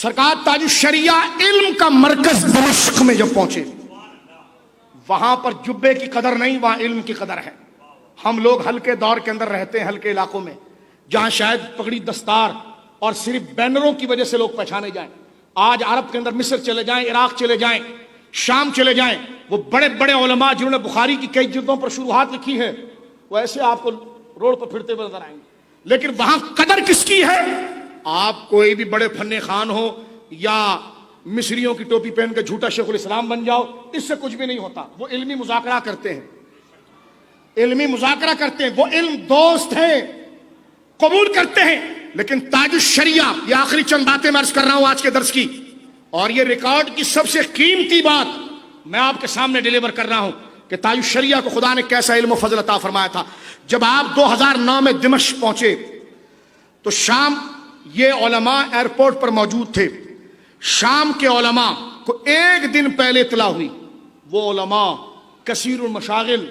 سرکار تاج الشریعہ علم کا مرکز دمشق میں جب پہنچے، وہاں پر جبے کی قدر نہیں، وہاں علم کی قدر ہے۔ ہم لوگ ہلکے دور کے اندر رہتے ہیں، ہلکے علاقوں میں، جہاں شاید پگڑی دستار اور صرف بینروں کی وجہ سے لوگ پہچانے جائیں۔ آج عرب کے اندر مصر چلے جائیں، عراق چلے جائیں، شام چلے جائیں، وہ بڑے بڑے علماء جنہوں نے بخاری کی کئی جلدوں پر شروحات لکھی ہے، وہ ایسے آپ کو روڈ پر پھرتے ہوئے نظر آئیں گے۔ لیکن وہاں قدر کس کی ہے؟ آپ کوئی بھی بڑے فن خان ہو یا مصریوں کی ٹوپی پہن کے جھوٹا شیخ الاسلام بن جاؤ، اس سے کچھ بھی نہیں ہوتا۔ وہ علمی مذاکرہ کرتے ہیں، علمی مذاکرہ کرتے ہیں، وہ علم دوست ہیں، قبول کرتے ہیں۔ لیکن تاج الشریعہ، یہ آخری چند باتیں میں عرض کر رہا ہوں آج کے درس کی، اور یہ ریکارڈ کی سب سے قیمتی بات میں آپ کے سامنے ڈیلیور کر رہا ہوں کہ تاج الشریعہ کو خدا نے کیسا علم و فضل عطا فرمایا تھا۔ جب آپ 2009 میں دمشق پہنچے تو شام یہ علماء ایئرپورٹ پر موجود تھے۔ شام کے علماء کو ایک دن پہلے اطلاع ہوئی، وہ علماء کثیر المشاغل،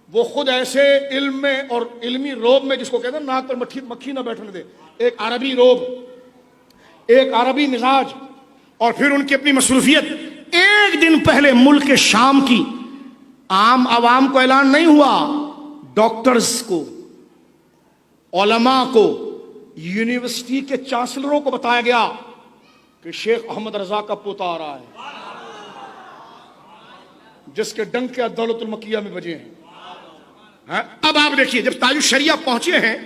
وہ خود ایسے علم میں اور علمی روب میں، جس کو کہتے ہیں ناک پر مکھی نہ بیٹھنے دے، ایک عربی روب، ایک عربی مزاج، اور پھر ان کی اپنی مصروفیت۔ ایک دن پہلے ملک شام کی عام عوام کو اعلان نہیں ہوا، ڈاکٹرز کو، علماء کو، یونیورسٹی کے چانسلروں کو بتایا گیا کہ شیخ احمد رضا کا پوتا آ رہا ہے، جس کے ڈنکے دولت المکیہ میں بجے ہیں۔ اب آپ دیکھیے، جب تاج الشریعہ پہنچے ہیں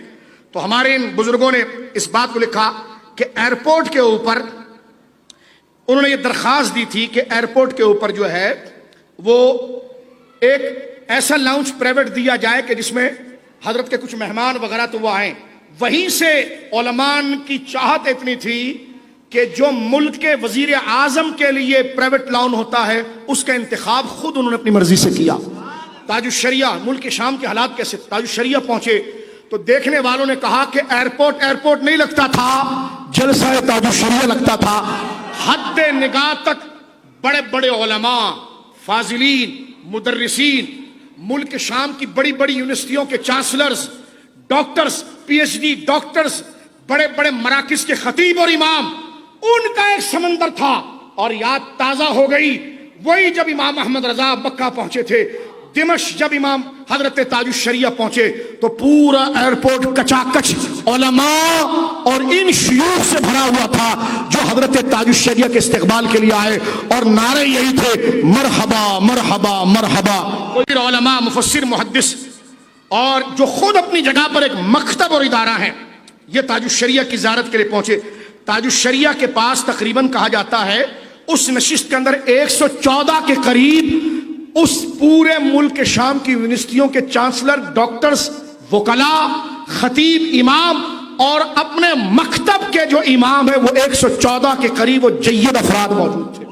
تو ہمارے ان بزرگوں نے اس بات کو لکھا کہ ایئرپورٹ کے اوپر انہوں نے یہ درخواست دی تھی کہ ایئرپورٹ کے اوپر جو ہے وہ ایک ایسا لاؤنج پرائیویٹ دیا جائے کہ جس میں حضرت کے کچھ مہمان وغیرہ تو وہ آئیں۔ وہیں سے علماء کی چاہت اتنی تھی کہ جو ملک کے وزیر اعظم کے لیے پرائیویٹ لاؤنج ہوتا ہے، اس کا انتخاب خود انہوں نے اپنی مرضی سے کیا۔ تاج الشریعہ، ملک شام کے حالات کیسے، تاج الشریعہ پہنچے تو دیکھنے والوں نے کہا کہ ایئرپورٹ نہیں لگتا تھا، جلسہ تاج الشریعہ لگتا تھا۔ حد نگاہ تک بڑے بڑے علماء، فاضلین، مدرسین، ملک شام کی بڑی بڑی یونیورسٹیوں کے chancellors, doctors, P H D doctors, بڑے بڑے مراکز کے خطیب اور امام، ان کا ایک سمندر تھا۔ اور یاد تازہ ہو گئی وہی جب امام احمد رضا مکہ پہنچے تھے، دمشق جب امام حضرت تاج الشریعہ پہنچے تو پورا ایئرپورٹ کچاکچ علماء اور ان شیوخ سے بھرا ہوا تھا جو حضرت تاج الشریعہ کے استقبال کے لیے آئے، اور نعرے یہی تھے، مرحبا مرحبا مرحبا۔ کوئی علماء، مفسر، محدث، اور جو خود اپنی جگہ پر ایک مکتب اور ادارہ ہے، یہ تاج الشریعہ کی زیارت کے لیے پہنچے۔ تاج الشریعہ کے پاس تقریباً کہا جاتا ہے اس نشست کے اندر 114 کے قریب اس پورے ملک شام کی یونیورسٹیوں کے چانسلر، ڈاکٹرز، وکلاء، خطیب، امام، اور اپنے مکتب کے جو امام ہیں وہ 114 کے قریب وہ جید افراد موجود تھے۔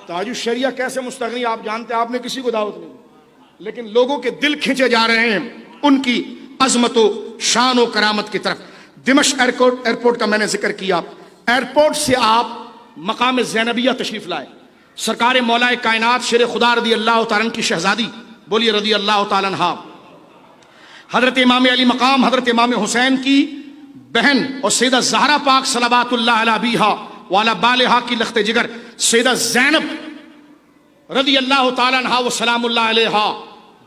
تاج الشریعہ کیسے مستغنی آپ جانتے ہیں، آپ نے کسی کو دعوت نہیں، لیکن لوگوں کے دل کھینچے جا رہے ہیں ان کی عظمت و شان و کرامت کی طرف۔ دمشق ایئرپورٹ کا میں نے ذکر کیا، ایئرپورٹ سے آپ مقام زینبیہ تشریف لائے۔ سرکار مولا کائنات شیر خدا رضی اللہ تعالیٰ عنہ کی شہزادی، بولیے رضی اللہ تعالیٰ عنہ، حضرت امام علی مقام حضرت امام حسین کی بہن اور سیدہ زہرا پاک صلوات اللہ علیہ ابیہا وعلی بالہا کی لخت جگر سیدہ زینب رضی اللہ تعالیٰ عنہ و سلام اللہ علیہا،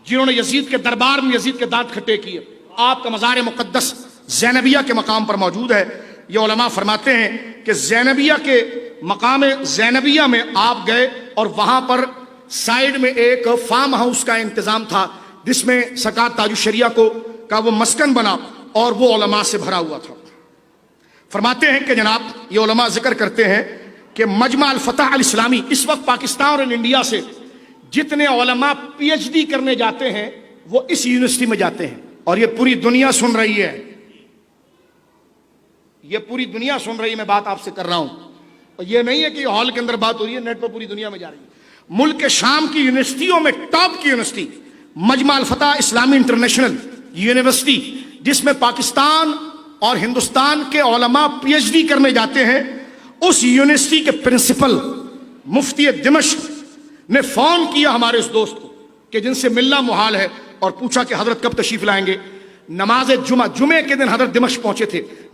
جنہوں نے یزید کے دربار میں یزید کے دانت کھٹے کیے، آپ کا مزار مقدس زینبیہ کے مقام پر موجود ہے۔ یہ علماء فرماتے ہیں کہ زینبیہ کے مقام زینبیہ میں آپ گئے اور وہاں پر سائیڈ میں ایک فارم ہاؤس کا انتظام تھا جس میں سرکار تاج الشریعہ کا وہ مسکن بنا اور وہ علماء سے بھرا ہوا تھا۔ فرماتے ہیں کہ جناب یہ علماء ذکر کرتے ہیں کہ مجمع الفتح الاسلامی، اس وقت پاکستان اور انڈیا سے جتنے علماء پی ایچ ڈی کرنے جاتے ہیں وہ اس یونیورسٹی میں جاتے ہیں، اور یہ پوری دنیا سن رہی ہے، یہ پوری دنیا سن رہی ہے، میں بات آپ سے کر رہا ہوں، اور یہ نہیں ہے کہ ہال کے اندر بات ہو رہی ہے، نیٹ پر پوری دنیا میں جا رہی ہے۔ ملک شام کی یونیورسٹیوں میں ٹاپ کی یونیورسٹی مجمع الفتح اسلامی انٹرنیشنل یونیورسٹی، جس میں پاکستان اور ہندوستان کے علماء پی ایچ ڈی کرنے جاتے ہیں، اس یونیورسٹی کے پرنسپل مفتی دمشق نے فون کیا ہمارے اس دوست کو کہ جن سے ملنا محال ہے، اور پوچھا کہ حضرت کب تشریف لائیں گے۔ نماز جمعہ، جمعے کے دن حضرت دمشق پہنچے تھے،